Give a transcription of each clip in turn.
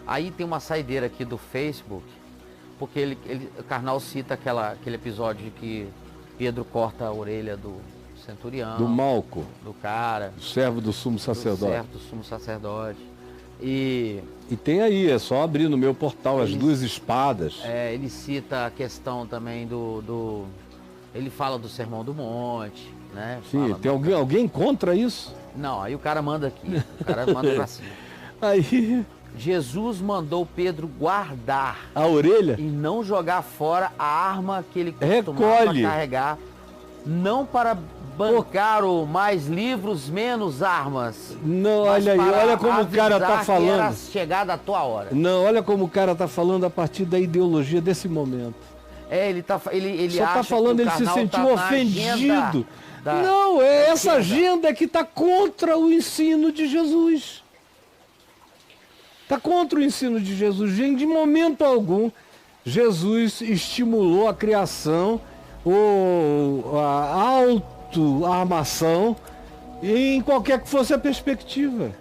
Aí tem uma saideira aqui do Facebook, porque o Karnal cita aquele episódio de que Pedro corta a orelha do centurião. Do Malco. Do cara. Do servo do sumo sacerdote. Do sumo sacerdote. E tem aí, é só abrir no meu portal as duas espadas. Ele cita a questão também ele fala do Sermão do Monte, né? Sim, tem alguém contra isso? Não, aí o cara manda aqui, o cara manda pra cima. Aí... Jesus mandou Pedro guardar a orelha e não jogar fora a arma que ele costumava carregar, não para bancar o mais livros, menos armas. Não, olha aí, olha como o cara tá falando. Era chegada a tua hora. Não, olha como o cara tá falando a partir da ideologia desse momento. Ele só acha tá falando, que ele se sentiu ofendido. Não, essa agenda que tá contra o ensino de Jesus. Está contra o ensino de Jesus. Gente, de momento algum, Jesus estimulou a criação ou a autoarmação em qualquer que fosse a perspectiva.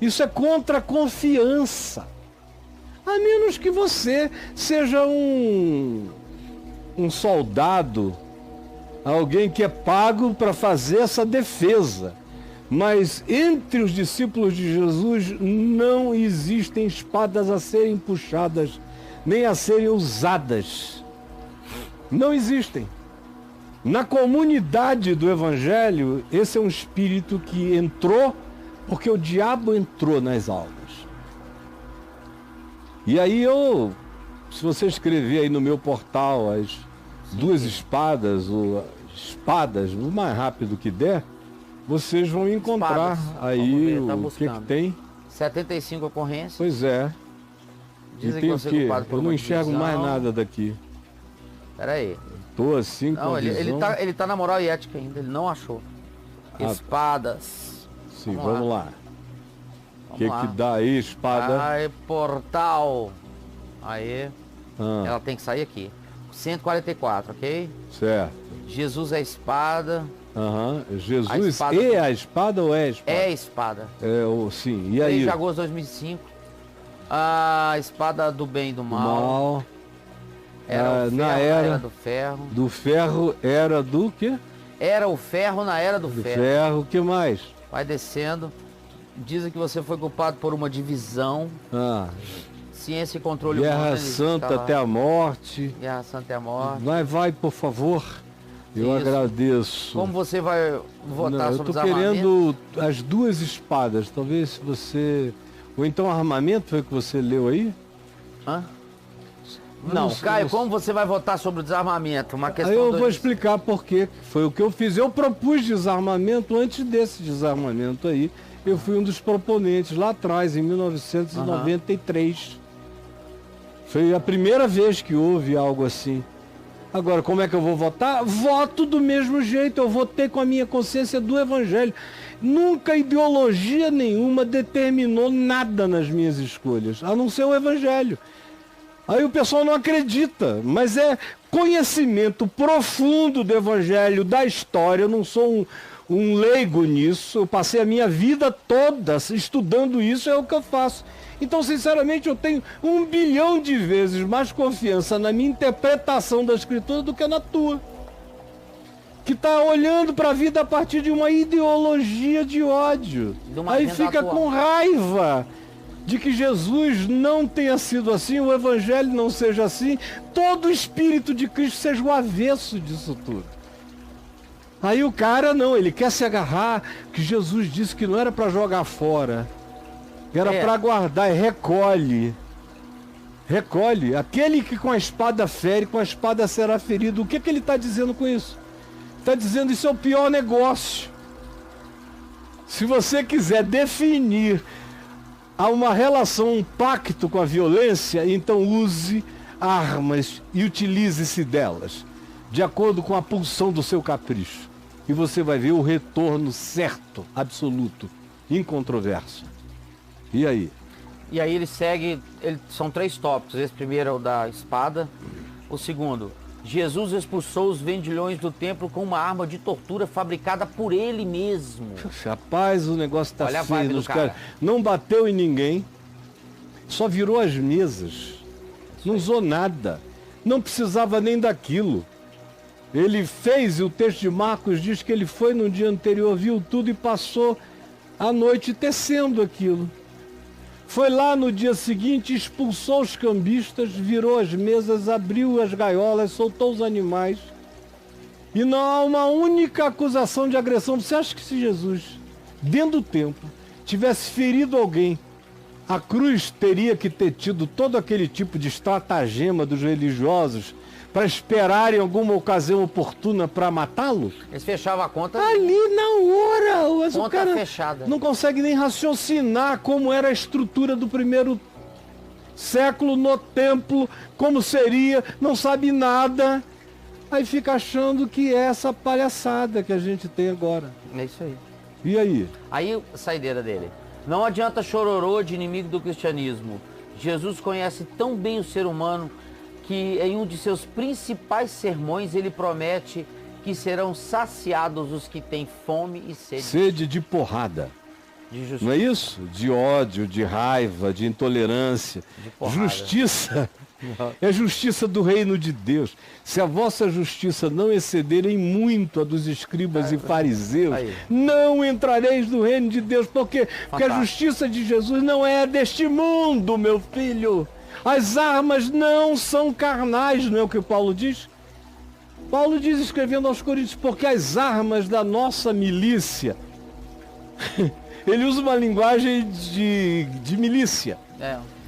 Isso é contra a confiança. A menos que você seja um soldado, alguém que é pago para fazer essa defesa. Mas entre os discípulos de Jesus não existem espadas a serem puxadas, nem a serem usadas. Não existem. Na comunidade do Evangelho, esse é um espírito que entrou porque o diabo entrou nas aulas. E aí se você escrever aí no meu portal as duas espadas, ou espadas, o mais rápido que der, vocês vão encontrar aí o que tem. 75 ocorrências. Pois é. Dizem que você é culpado por eu não enxergo mais nada daqui. Peraí. Tô assim com não, ele tá na moral e ética ainda, ele não achou. Espadas. Sim, vamos lá. O que dá aí, espada? Aí, portal. Aí. Ela tem que sair aqui. 144, ok? Certo. Jesus é a espada. Jesus a espada ou é a espada? É a espada. Sim. E aí? 3 de agosto de 2005. A espada do bem e do mal. Era o ferro na era do ferro. Do ferro era do quê? Era o ferro na era do ferro. O que mais? Vai descendo. Dizem que você foi culpado por uma divisão. Ciência e controle humano. Guerra Santa até a morte. Guerra Santa até a morte. Vai, por favor. Eu agradeço. Como você vai votar sobre desarmamento? Eu estou querendo as duas espadas. Talvez se você... Ou então armamento, foi o que você leu aí? Não, Caio, como você vai votar sobre o desarmamento? Uma questão. Aí eu vou explicar por quê. Foi o que eu fiz. Eu propus desarmamento antes desse desarmamento aí. Eu fui um dos proponentes lá atrás, em 1993. Foi a primeira vez que houve algo assim. Agora, como é que eu vou votar? Voto do mesmo jeito, eu votei com a minha consciência do Evangelho. Nunca ideologia nenhuma determinou nada nas minhas escolhas, a não ser o Evangelho. Aí o pessoal não acredita, mas é conhecimento profundo do Evangelho, da história. Eu não sou um leigo nisso, eu passei a minha vida toda estudando isso, é o que eu faço. Então, sinceramente, eu tenho 1 bilhão de vezes mais confiança na minha interpretação da Escritura do que na tua. Que está olhando para a vida a partir de uma ideologia de ódio. Aí fica com raiva de que Jesus não tenha sido assim, o Evangelho não seja assim, todo o Espírito de Cristo seja o avesso disso tudo. Aí o cara não, ele quer se agarrar, que Jesus disse que não era para jogar fora. Era para guardar, recolhe. Recolhe. Aquele que com a espada fere, com a espada será ferido. O que ele está dizendo com isso? Está dizendo isso é o pior negócio. Se você quiser definir uma relação, um pacto com a violência, então use armas e utilize-se delas, de acordo com a pulsão do seu capricho. E você vai ver o retorno certo, absoluto, incontroverso. E aí? E aí ele segue, são 3 tópicos. Esse primeiro é o da espada. O segundo, Jesus expulsou os vendilhões do templo com uma arma de tortura fabricada por ele mesmo. Rapaz, o negócio tá Olha feio. Cara. Não bateu em ninguém. Só virou as mesas. Não usou nada. Não precisava nem daquilo. Ele fez, e o texto de Marcos diz que ele foi no dia anterior, viu tudo e passou a noite tecendo aquilo. Foi lá no dia seguinte, expulsou os cambistas, virou as mesas, abriu as gaiolas, soltou os animais. E não há uma única acusação de agressão. Você acha que se Jesus, dentro do templo, tivesse ferido alguém, a cruz teria que ter tido todo aquele tipo de estratagema dos religiosos para esperar em alguma ocasião oportuna para matá-lo? Eles fechavam a conta ali na hora. Mas conta o cara fechada. não consegue nem raciocinar como era a estrutura do primeiro século no templo, como seria, não sabe nada. Aí fica achando que é essa palhaçada que a gente tem agora. É isso aí. E aí? Aí a saideira dele. Não adianta chororô de inimigo do cristianismo. Jesus conhece tão bem o ser humano que em um de seus principais sermões ele promete que serão saciados os que têm fome e sede. Sede de porrada. De justiça. Não é isso? De ódio, de raiva, de intolerância. De porrada. Justiça. É justiça do reino de Deus. Se a vossa justiça não exceder em muito a dos escribas e fariseus, não entrareis no reino de Deus. Por quê? Porque a justiça de Jesus não é deste mundo, meu filho. As armas não são carnais, não é o que Paulo diz? Paulo diz, escrevendo aos Coríntios, porque as armas da nossa milícia, ele usa uma linguagem de milícia.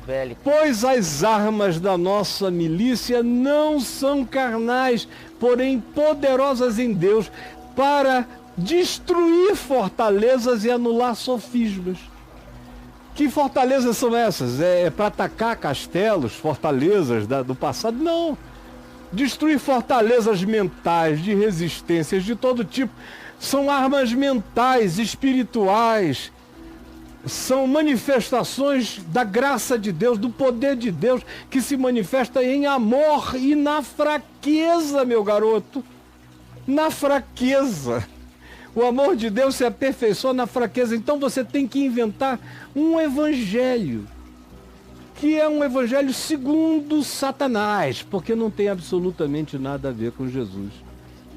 Velho. Pois as armas da nossa milícia não são carnais, porém poderosas em Deus, para destruir fortalezas e anular sofismas. Que fortalezas são essas? É para atacar castelos, fortalezas do passado? Não. Destruir fortalezas mentais, de resistências de todo tipo. São armas mentais, espirituais. São manifestações da graça de Deus, do poder de Deus, que se manifesta em amor e na fraqueza, meu garoto. Na fraqueza. O amor de Deus se aperfeiçoa na fraqueza. Então você tem que inventar um evangelho, que é um evangelho segundo Satanás, porque não tem absolutamente nada a ver com Jesus,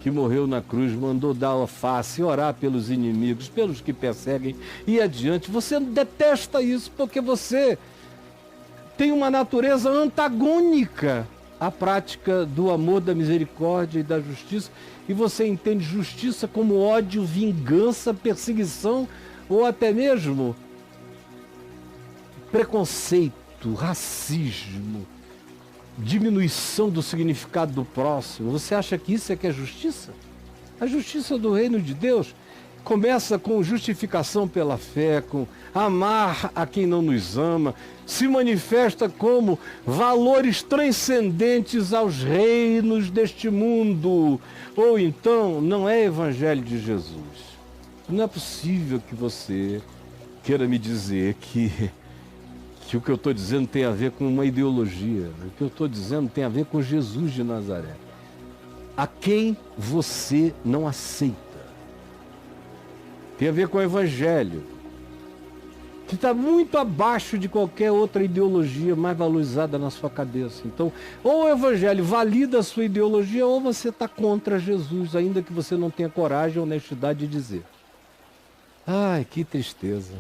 que morreu na cruz, mandou dar a face, orar pelos inimigos, pelos que perseguem e adiante. Você detesta isso porque você tem uma natureza antagônica à prática do amor, da misericórdia e da justiça, e você entende justiça como ódio, vingança, perseguição ou até mesmo preconceito, racismo, diminuição do significado do próximo. Você acha que isso é que é justiça? A justiça do reino de Deus começa com justificação pela fé, com amar a quem não nos ama, se manifesta como valores transcendentes aos reinos deste mundo. Ou então, não é evangelho de Jesus. Não é possível que você queira me dizer que o que eu estou dizendo tem a ver com uma ideologia. O que eu estou dizendo tem a ver com Jesus de Nazaré. A quem você não aceita. Tem a ver com o evangelho, que está muito abaixo de qualquer outra ideologia mais valorizada na sua cabeça. Então, ou o evangelho valida a sua ideologia, ou você está contra Jesus, ainda que você não tenha coragem ou honestidade de dizer. Ai, que tristeza.